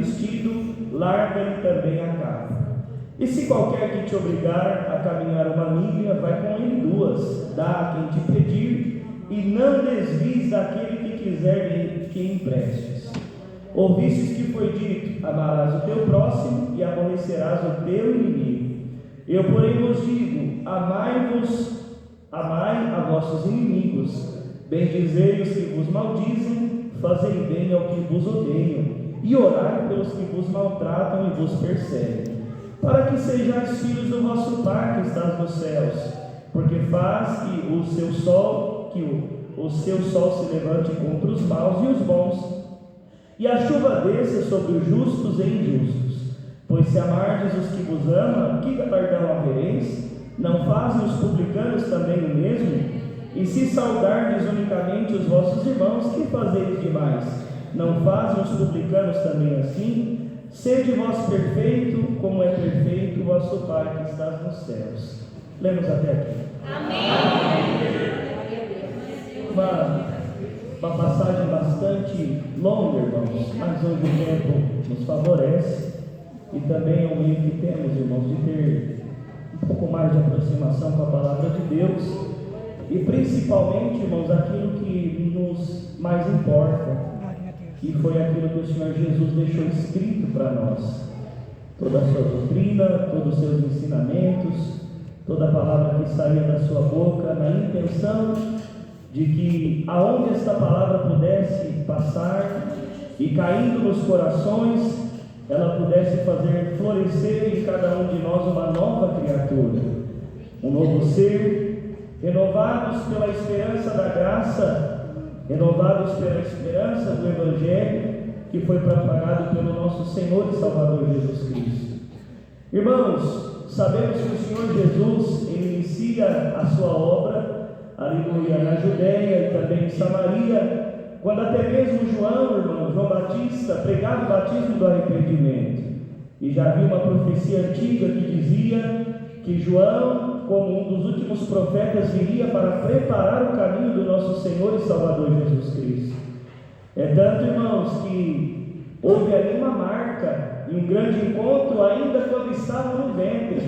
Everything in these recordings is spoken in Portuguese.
vestido, larga-lhe também a capa. E se qualquer que te obrigar a caminhar uma milha, vai com ele 2, dá a quem te pedir, e não desvies daquele que quiser que emprestes. Ouvistes que foi dito: amarás o teu próximo e aborrecerás o teu inimigo. Eu, porém, vos digo: amai a vossos inimigos, bendizei os que vos maldizem, fazei bem ao que vos odeiam, e orai pelos que vos maltratam e vos perseguem, para que sejais filhos do vosso Pai que estás nos céus, porque faz que o seu sol se levante contra os maus e os bons, e a chuva desça sobre os justos e injustos. Pois se amardes os que vos amam, que galardão havereis? Não fazem os publicanos também o mesmo? E se saudardes unicamente os vossos irmãos, que fazeis demais? Não fazem os publicanos também assim? Sede vós perfeito, como é perfeito o vosso Pai que estás nos céus. Lemos até aqui. Amém. Uma passagem bastante longa, irmãos, mas hoje o tempo nos favorece, e também é um meio que temos, irmãos, de ter um pouco mais de aproximação com a palavra de Deus, e principalmente, irmãos, aquilo que nos mais importa, que foi aquilo que o Senhor Jesus deixou escrito para nós. Toda a sua doutrina, todos os seus ensinamentos, toda a palavra que saía da sua boca, na intenção de que aonde esta palavra pudesse passar e caindo nos corações, ela pudesse fazer florescer em cada um de nós uma nova criatura, um novo ser, renovados pela esperança da graça, renovados pela esperança do Evangelho que foi propagado pelo nosso Senhor e Salvador Jesus Cristo. Irmãos, sabemos que o Senhor Jesus, ele inicia a sua obra, aleluia, na Judéia e também em Samaria, quando até mesmo João Batista, pregava o batismo do arrependimento. E já havia uma profecia antiga que dizia que João, como um dos últimos profetas, viria para preparar o caminho do nosso Senhor e Salvador Jesus Cristo. É tanto, irmãos, que houve ali uma marca e um grande encontro ainda quando estavam no ventre,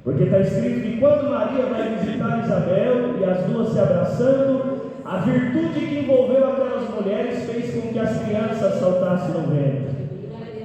porque está escrito que quando Maria vai visitar Isabel e as duas se abraçando, a virtude que envolveu aquelas mulheres fez com que as crianças saltassem no ventre.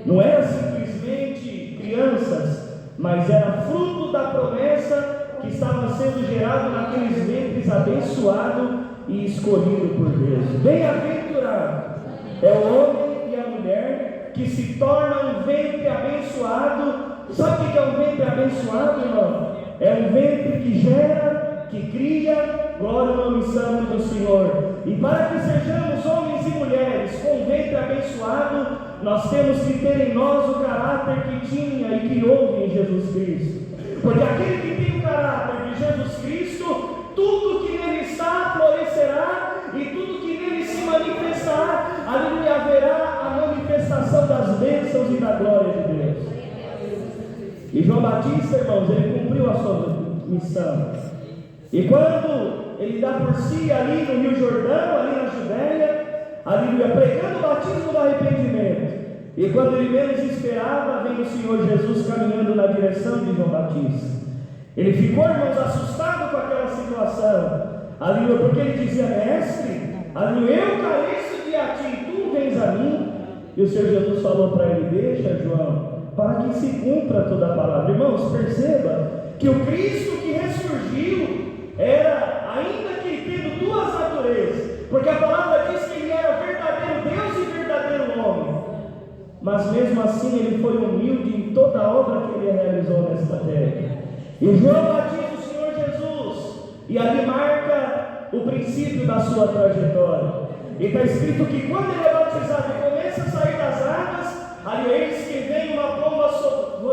Não era simplesmente crianças, mas era fruto da promessa que estava sendo gerado naqueles ventres abençoado e escolhido por Deus. Bem-aventurado é o homem e a mulher que se torna um ventre abençoado. Sabe o que é um ventre abençoado, irmão? É um ventre que gera, que cria, glória ao nome santo do Senhor. E para que sejamos homens e mulheres com um ventre abençoado, nós temos que ter em nós o caráter que tinha e que houve em Jesus Cristo. Porque aquele que tem o caráter de Jesus Cristo, tudo que nele está florescerá, e tudo que nele se manifestar, ali haverá a manifestação das bênçãos e da glória de Deus. E João Batista, irmãos, ele cumpriu a sua missão. E quando ele dá por si ali no Rio Jordão, ali na Judéia, aleluia, pregando o batismo do arrependimento, e quando ele menos esperava, vem o Senhor Jesus caminhando na direção de João Batista. Ele ficou, irmãos, assustado com aquela situação, aleluia, porque ele dizia: mestre, aleluia, eu careço de a ti, tu vens a mim. E o Senhor Jesus falou para ele: deixa, João, para que se cumpra toda a palavra. Irmãos, perceba que o Cristo que ressurgiu era, ainda que tendo duas naturezas, porque a palavra diz que ele era verdadeiro Deus e verdadeiro homem, mas mesmo assim ele foi humilde em toda a obra que ele realizou nesta terra. E João batiza o Senhor Jesus, e ali marca o princípio da sua trajetória. E está escrito que quando ele é batizado e começa a sair das águas, ali eis que vem uma pomba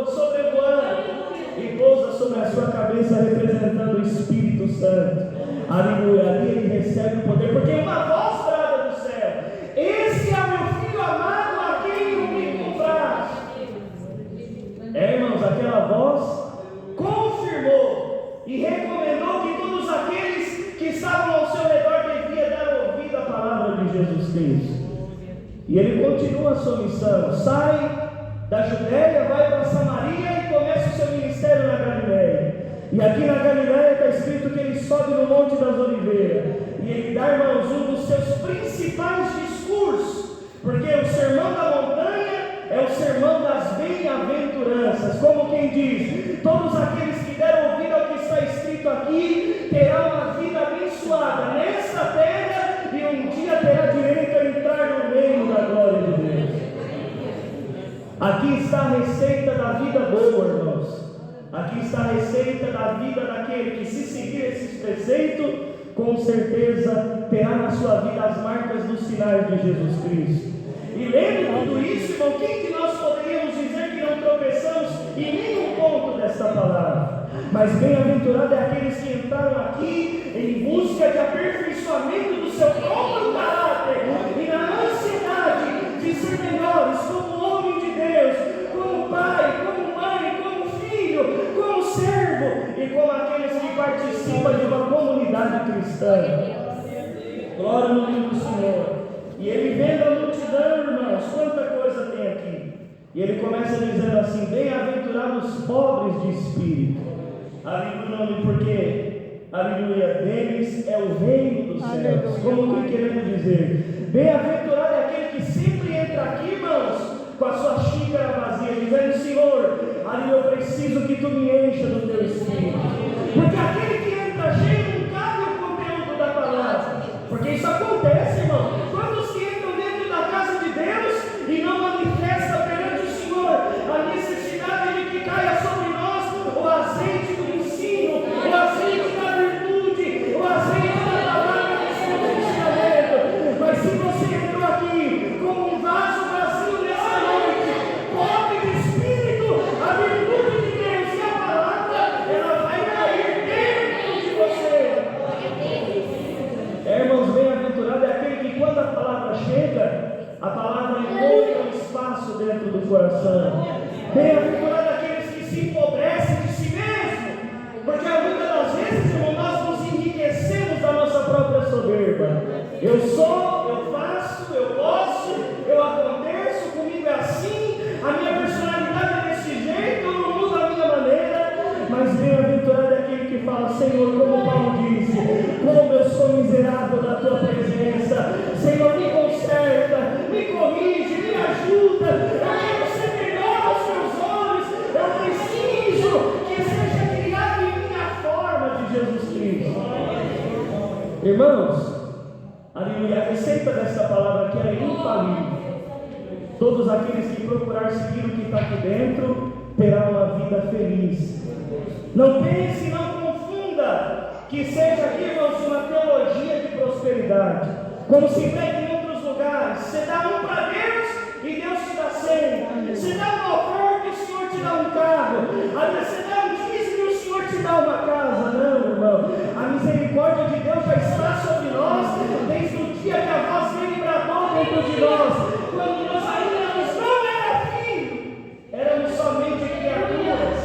sobrevoando e pousa sobre a sua cabeça, representando o Espírito Santo. Aleluia, ali ele recebe o poder, porque uma voz brada do céu: esse é meu filho amado, a quem eu me compraz. Irmãos, aquela voz confirmou e recomendou que todos aqueles que estavam ao seu redor deviam dar ouvido à palavra de Jesus Cristo. E ele continua a sua missão, sai da Judéia, vai para Samaria e começa o seu ministério na Galileia. E aqui na Galileia está escrito que ele sobe no Monte das Oliveiras. E ele dá, irmãos, um dos seus principais discursos. Porque o sermão da montanha é o sermão das bem-aventuranças. Como quem diz, todos aqueles que deram ouvido ao que está escrito aqui, terão uma vida abençoada nesta terra e um dia terá direito a entrar no meio da glória de Deus. Aqui está a receita da vida boa, irmãos. Aqui está a receita da vida daquele que, se seguir esses preceitos, com certeza terá na sua vida as marcas dos sinais de Jesus Cristo. E lendo tudo isso, irmão, quem que nós poderíamos dizer que não tropeçamos em nenhum ponto desta palavra? Mas bem-aventurado é aqueles que entraram aqui em busca de aperfeiçoamento do seu próprio caráter e na ansiedade de ser melhores como homem de Deus, como pai, como mãe, como filho, como servo e como aqueles que participam de uma comunidade cristã. Glória no nome do Senhor. E ele vendo a multidão, irmãos, quanta coisa tem aqui. E ele começa dizendo assim: bem-aventurados pobres de espírito. Aleluia, porque, aleluia, deles é o reino dos céus. Como que querendo dizer? Bem-aventurado é aquele que sempre entra aqui, irmãos, com a sua xícara vazia, dizendo: Senhor, aleluia, eu preciso que tu me encha do teu espírito. Porque aquele que entra cheio não cabe o conteúdo da palavra. Porque isso acontece, irmão. Quantos que entram dentro da casa de Deus e não manifestam perante o Senhor a necessidade de que caia sobre nós o azeite do ensino, o azeite da virtude, o azeite da palavra desse ensinamento. Mas se você entrou aqui como um vaso vazio nessa noite, pobre de espírito, a virtude de Deus e a palavra, ela vai cair dentro de você. Irmãos, bem-aventurado é aquele que, quando a palavra chega, a palavra encontra um espaço dentro do coração. Bem-aventurado é aqueles que se empobrecem de si mesmo, porque muitas das vezes, irmão, nós nos enriquecemos da nossa própria soberba. Eu sou, eu faço, eu posso, eu aconteço, comigo é assim, a minha personalidade é desse jeito, eu não mudo a minha maneira. Mas bem-aventurado é aquele que fala: Senhor, como Paulo disse, como eu sou miserável da tua presença. Senhor, me conserta, me corrige, me ajuda. Eu quero ser melhor aos teus olhos. Eu preciso que seja criado em mim a forma de Jesus Cristo. Irmãos, aleluia, a receita dessa palavra aqui é infalível. Todos aqueles que procurar seguir o que está aqui dentro terão uma vida feliz. Não pense, não confunda que seja aqui, irmãos, uma teologia de prosperidade, como se prega em outros lugares. Você dá um para Deus e Deus te dá 100. Você dá uma oferta e o Senhor te dá um carro. Aí você dá um dízimo e o Senhor te dá uma casa. Não, irmão, a misericórdia de Deus já está sobre nós desde o dia que a voz dele bradou dentro de nós, quando nós ainda não éramos filhos, éramos somente criaturas,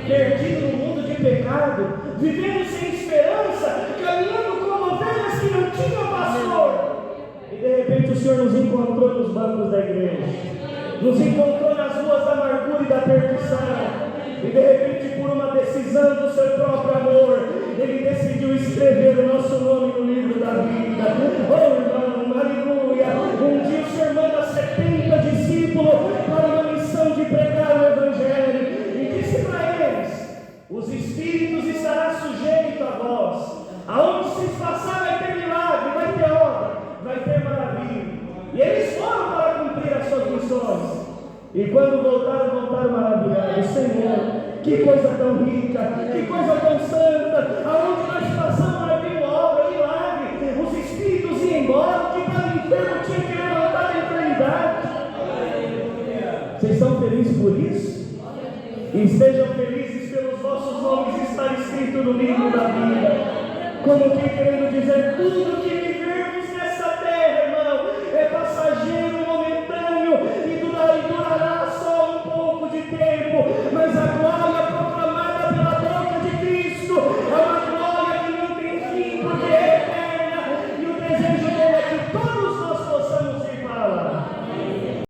perdidos no mundo de pecado, vivendo sem esperança, caminhando como ovelhas que não tinham pastor. E de repente o Senhor nos encontrou nos bancos da igreja, nos encontrou nas ruas da amargura e da perdição. E de repente, por uma decisão do seu próprio amor, Ele decidiu escrever o nosso nome no livro da vida. Oh, irmão, aleluia. Um dia o Senhor manda 70 discípulos para uma missão de pregar o Evangelho e disse para eles: os espíritos estarão sujeitos a vós. Aonde vocês passarem vai ter milagre, vai ter obra, vai ter maravilha. E eles foram para cumprir as suas missões. E quando voltaram maravilhados. Senhor, que coisa tão rica, que coisa tão santa. Aonde nós passamos vai vir obra, milagre. Os espíritos iam embora, que para o enfermo tinha que levantar da eternidade. Vocês estão felizes por isso? E sejam felizes pelos vossos nomes estar escrito no livro da vida. Como que querendo dizer, tudo que